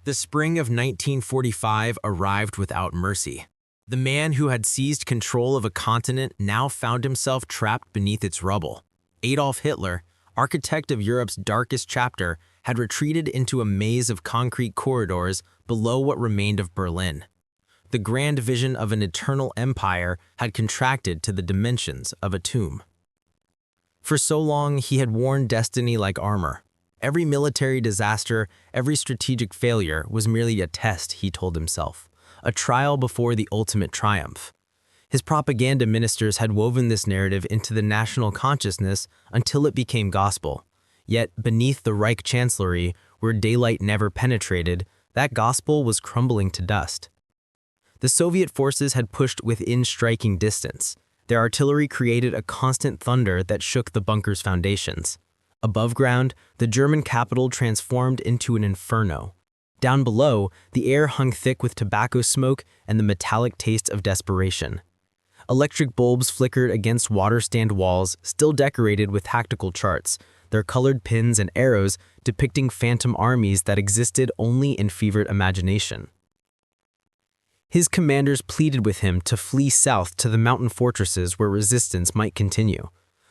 The spring of 1945 arrived without mercy. The man who had seized control of a continent now found himself trapped beneath its rubble. Adolf Hitler, architect of Europe's darkest chapter, had retreated into a maze of concrete corridors below what remained of Berlin. The grand vision of an eternal empire had contracted to the dimensions of a tomb. For so long, he had worn destiny like armor. Every military disaster, every strategic failure was merely a test, he told himself, a trial before the ultimate triumph. His propaganda ministers had woven this narrative into the national consciousness until it became gospel. Yet, beneath the Reich Chancellery, where daylight never penetrated, that gospel was crumbling to dust. The Soviet forces had pushed within striking distance. Their artillery created a constant thunder that shook the bunker's foundations. Above ground, the German capital transformed into an inferno. Down below, the air hung thick with tobacco smoke and the metallic taste of desperation. Electric bulbs flickered against water-stand walls, still decorated with tactical charts, their colored pins and arrows depicting phantom armies that existed only in fevered imagination. His commanders pleaded with him to flee south to the mountain fortresses where resistance might continue.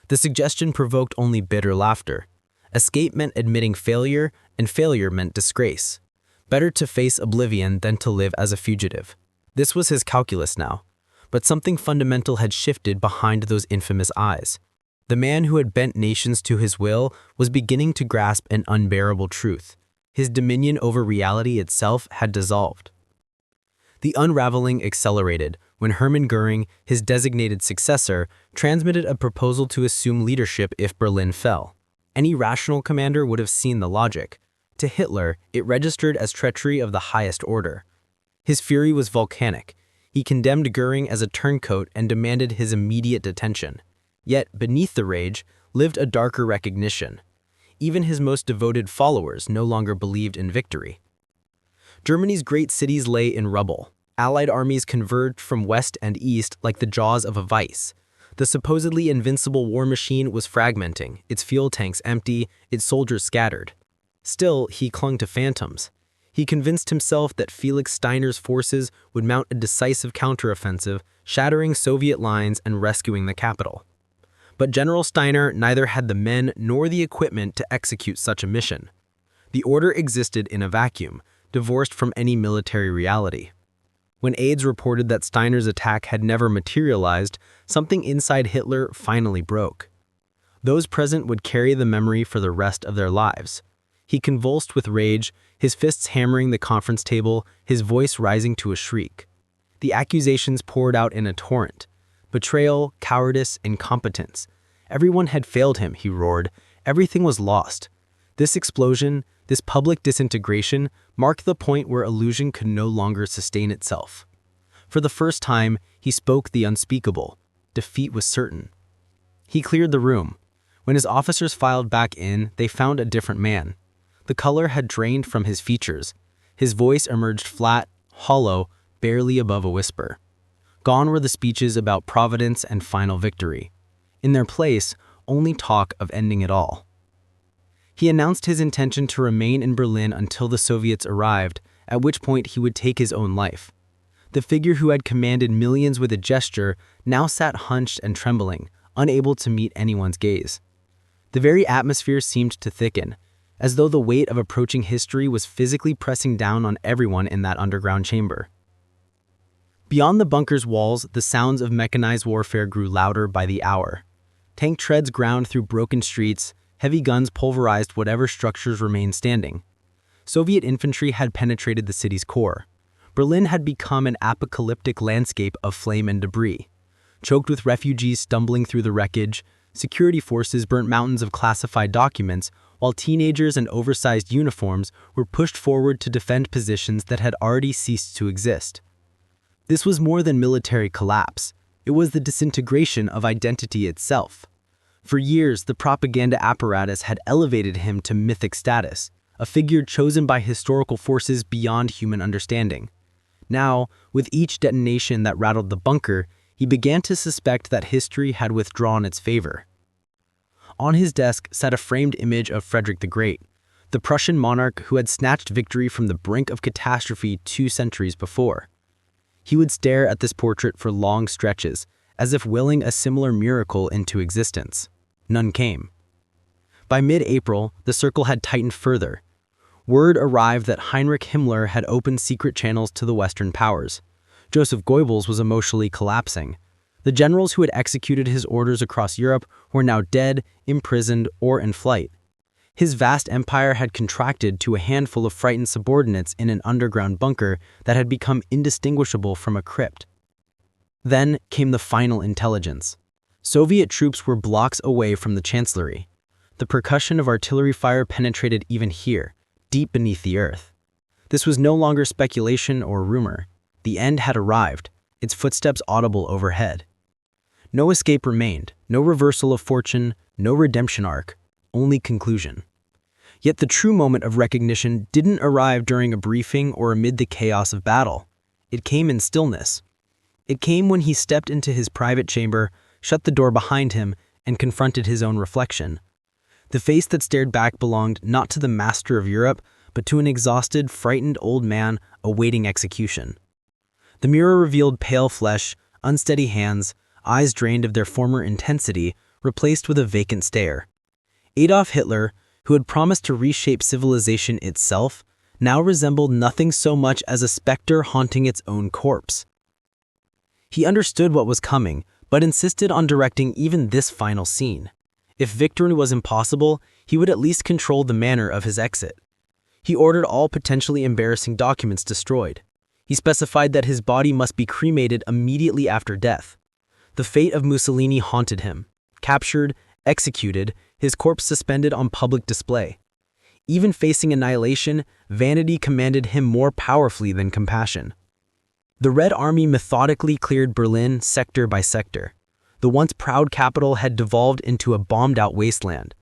The suggestion provoked only bitter laughter. Escape meant admitting failure, and failure meant disgrace. Better to face oblivion than to live as a fugitive. This was his calculus now. But something fundamental had shifted behind those infamous eyes. The man who had bent nations to his will was beginning to grasp an unbearable truth. His dominion over reality itself had dissolved. The unraveling accelerated when Hermann Göring, his designated successor, transmitted a proposal to assume leadership if Berlin fell. Any rational commander would have seen the logic. To Hitler, it registered as treachery of the highest order. His fury was volcanic. He condemned Göring as a turncoat and demanded his immediate detention. Yet, beneath the rage, lived a darker recognition. Even his most devoted followers no longer believed in victory. Germany's great cities lay in rubble. Allied armies converged from west and east like the jaws of a vice. The supposedly invincible war machine was fragmenting, its fuel tanks empty, its soldiers scattered. Still, he clung to phantoms. He convinced himself that Felix Steiner's forces would mount a decisive counteroffensive, shattering Soviet lines and rescuing the capital. But General Steiner neither had the men nor the equipment to execute such a mission. The order existed in a vacuum, divorced from any military reality. When aides reported that Steiner's attack had never materialized, something inside Hitler finally broke. Those present would carry the memory for the rest of their lives. He convulsed with rage, his fists hammering the conference table, his voice rising to a shriek. The accusations poured out in a torrent. Betrayal, cowardice, incompetence. Everyone had failed him, he roared. Everything was lost. This explosion, this public disintegration, marked the point where illusion could no longer sustain itself. For the first time, he spoke the unspeakable. Defeat was certain. He cleared the room. When his officers filed back in, they found a different man. The color had drained from his features. His voice emerged flat, hollow, barely above a whisper. Gone were the speeches about providence and final victory. In their place, only talk of ending it all. He announced his intention to remain in Berlin until the Soviets arrived, at which point he would take his own life. The figure who had commanded millions with a gesture now sat hunched and trembling, unable to meet anyone's gaze. The very atmosphere seemed to thicken, as though the weight of approaching history was physically pressing down on everyone in that underground chamber. Beyond the bunker's walls, the sounds of mechanized warfare grew louder by the hour. Tank treads ground through broken streets, heavy guns pulverized whatever structures remained standing. Soviet infantry had penetrated the city's core. Berlin had become an apocalyptic landscape of flame and debris. Choked with refugees stumbling through the wreckage, security forces burnt mountains of classified documents, while teenagers in oversized uniforms were pushed forward to defend positions that had already ceased to exist. This was more than military collapse. It was the disintegration of identity itself. For years, the propaganda apparatus had elevated him to mythic status, a figure chosen by historical forces beyond human understanding. Now, with each detonation that rattled the bunker, he began to suspect that history had withdrawn its favor. On his desk sat a framed image of Frederick the Great. the Prussian monarch who had snatched victory from the brink of catastrophe 2 centuries before. He would stare at this portrait for long stretches, as if willing a similar miracle into existence. None came. By mid-April, the circle had tightened further. Word arrived that Heinrich Himmler had opened secret channels to the Western powers. Joseph Goebbels was emotionally collapsing. The generals who had executed his orders across Europe were now dead, imprisoned, or in flight. His vast empire had contracted to a handful of frightened subordinates in an underground bunker that had become indistinguishable from a crypt. Then came the final intelligence. Soviet troops were blocks away from the Chancellery. The percussion of artillery fire penetrated even here, deep beneath the earth. This was no longer speculation or rumor. The end had arrived, its footsteps audible overhead. No escape remained, no reversal of fortune, no redemption arc, only conclusion. Yet the true moment of recognition didn't arrive during a briefing or amid the chaos of battle. It came in stillness. It came when he stepped into his private chamber, shut the door behind him, and confronted his own reflection. The face that stared back belonged not to the master of Europe, but to an exhausted, frightened old man awaiting execution. The mirror revealed pale flesh, unsteady hands, eyes drained of their former intensity, replaced with a vacant stare. Adolf Hitler, who had promised to reshape civilization itself, now resembled nothing so much as a specter haunting its own corpse. He understood what was coming, but insisted on directing even this final scene. If victory was impossible, he would at least control the manner of his exit. He ordered all potentially embarrassing documents destroyed. He specified that his body must be cremated immediately after death. The fate of Mussolini haunted him. Captured, executed, his corpse suspended on public display. Even facing annihilation, vanity commanded him more powerfully than compassion. The Red Army methodically cleared Berlin sector by sector. The once proud capital had devolved into a bombed-out wasteland.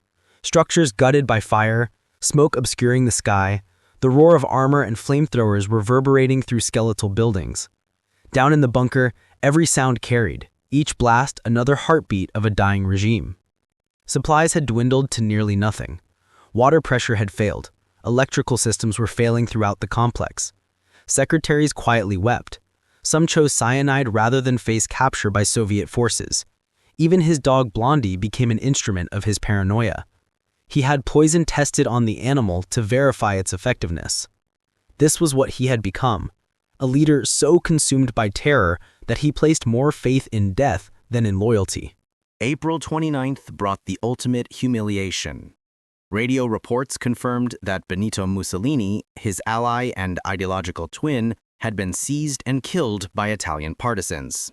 Structures gutted by fire, smoke obscuring the sky, the roar of armor and flamethrowers reverberating through skeletal buildings. Down in the bunker, every sound carried, each blast another heartbeat of a dying regime. Supplies had dwindled to nearly nothing. Water pressure had failed. Electrical systems were failing throughout the complex. Secretaries quietly wept. Some chose cyanide rather than face capture by Soviet forces. Even his dog Blondie became an instrument of his paranoia. He had poison tested on the animal to verify its effectiveness. This was what he had become, a leader so consumed by terror that he placed more faith in death than in loyalty. April 29th brought the ultimate humiliation. Radio reports confirmed that Benito Mussolini, his ally and ideological twin, had been seized and killed by Italian partisans.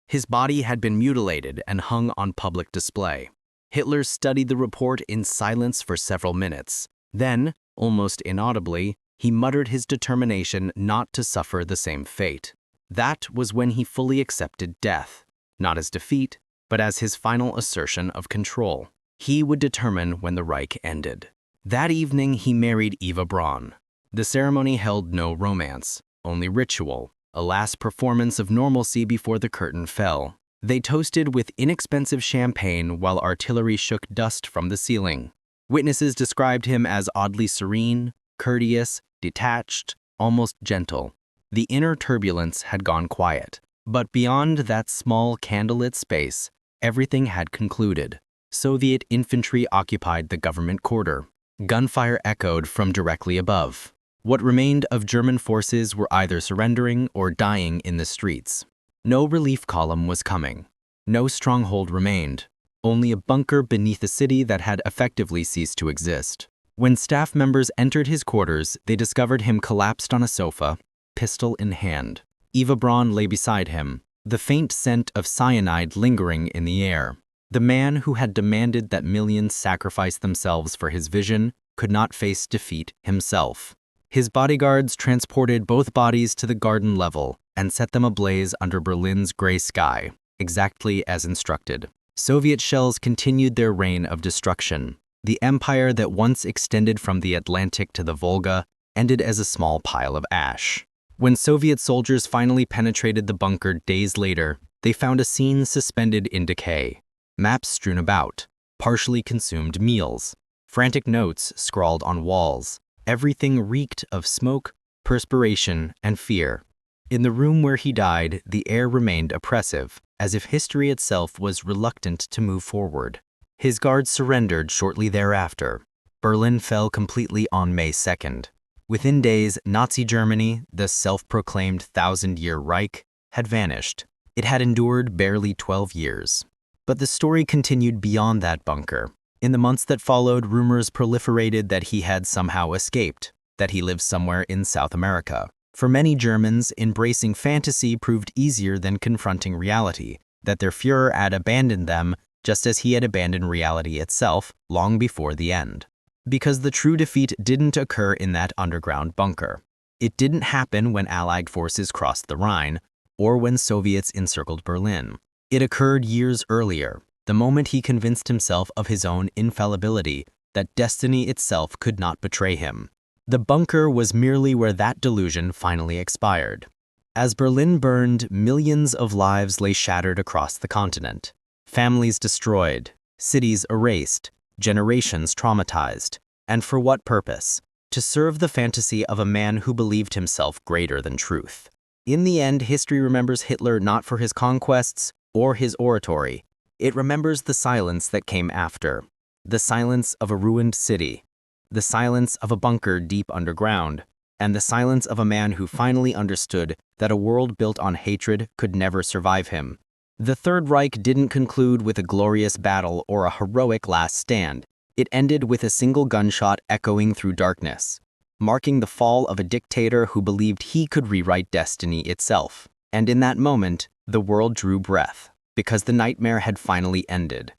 His body had been mutilated and hung on public display. Hitler studied the report in silence for several minutes. Then, almost inaudibly, he muttered his determination not to suffer the same fate. That was when he fully accepted death, not as defeat, but as his final assertion of control. He would determine when the Reich ended. That evening, he married Eva Braun. The ceremony held no romance, only ritual, a last performance of normalcy before the curtain fell. They toasted with inexpensive champagne while artillery shook dust from the ceiling. Witnesses described him as oddly serene, courteous, detached, almost gentle. The inner turbulence had gone quiet. But beyond that small candlelit space, everything had concluded. Soviet infantry occupied the government quarter. Gunfire echoed from directly above. What remained of German forces were either surrendering or dying in the streets. No relief column was coming. No stronghold remained. Only a bunker beneath a city that had effectively ceased to exist. When staff members entered his quarters, they discovered him collapsed on a sofa, pistol in hand. Eva Braun lay beside him, the faint scent of cyanide lingering in the air. The man who had demanded that millions sacrifice themselves for his vision could not face defeat himself. His bodyguards transported both bodies to the garden level and set them ablaze under Berlin's gray sky, exactly as instructed. Soviet shells continued their reign of destruction. The empire that once extended from the Atlantic to the Volga ended as a small pile of ash. When Soviet soldiers finally penetrated the bunker days later, they found a scene suspended in decay. Maps strewn about, partially consumed meals, Frantic notes scrawled on walls. Everything reeked of smoke, perspiration, and fear. In the room where he died, the air remained oppressive, as if history itself was reluctant to move forward. His guards surrendered shortly thereafter. Berlin fell completely on May 2nd. Within days, Nazi Germany, the self-proclaimed thousand-year Reich, had vanished. It had endured barely 12 years. But the story continued beyond that bunker. In the months that followed, rumors proliferated that he had somehow escaped, that he lived somewhere in South America. For many Germans, embracing fantasy proved easier than confronting reality, that their Führer had abandoned them just as he had abandoned reality itself long before the end. Because the true defeat didn't occur in that underground bunker. It didn't happen when Allied forces crossed the Rhine or when Soviets encircled Berlin. It occurred years earlier, the moment he convinced himself of his own infallibility, that destiny itself could not betray him. The bunker was merely where that delusion finally expired. As Berlin burned, millions of lives lay shattered across the continent. Families destroyed, cities erased, generations traumatized. And for what purpose? To serve the fantasy of a man who believed himself greater than truth. In the end, history remembers Hitler not for his conquests or his oratory. It remembers the silence that came after. The silence of a ruined city. The silence of a bunker deep underground. And the silence of a man who finally understood that a world built on hatred could never survive him. The Third Reich didn't conclude with a glorious battle or a heroic last stand. It ended with a single gunshot echoing through darkness, marking the fall of a dictator who believed he could rewrite destiny itself. And in that moment, the world drew breath, because the nightmare had finally ended.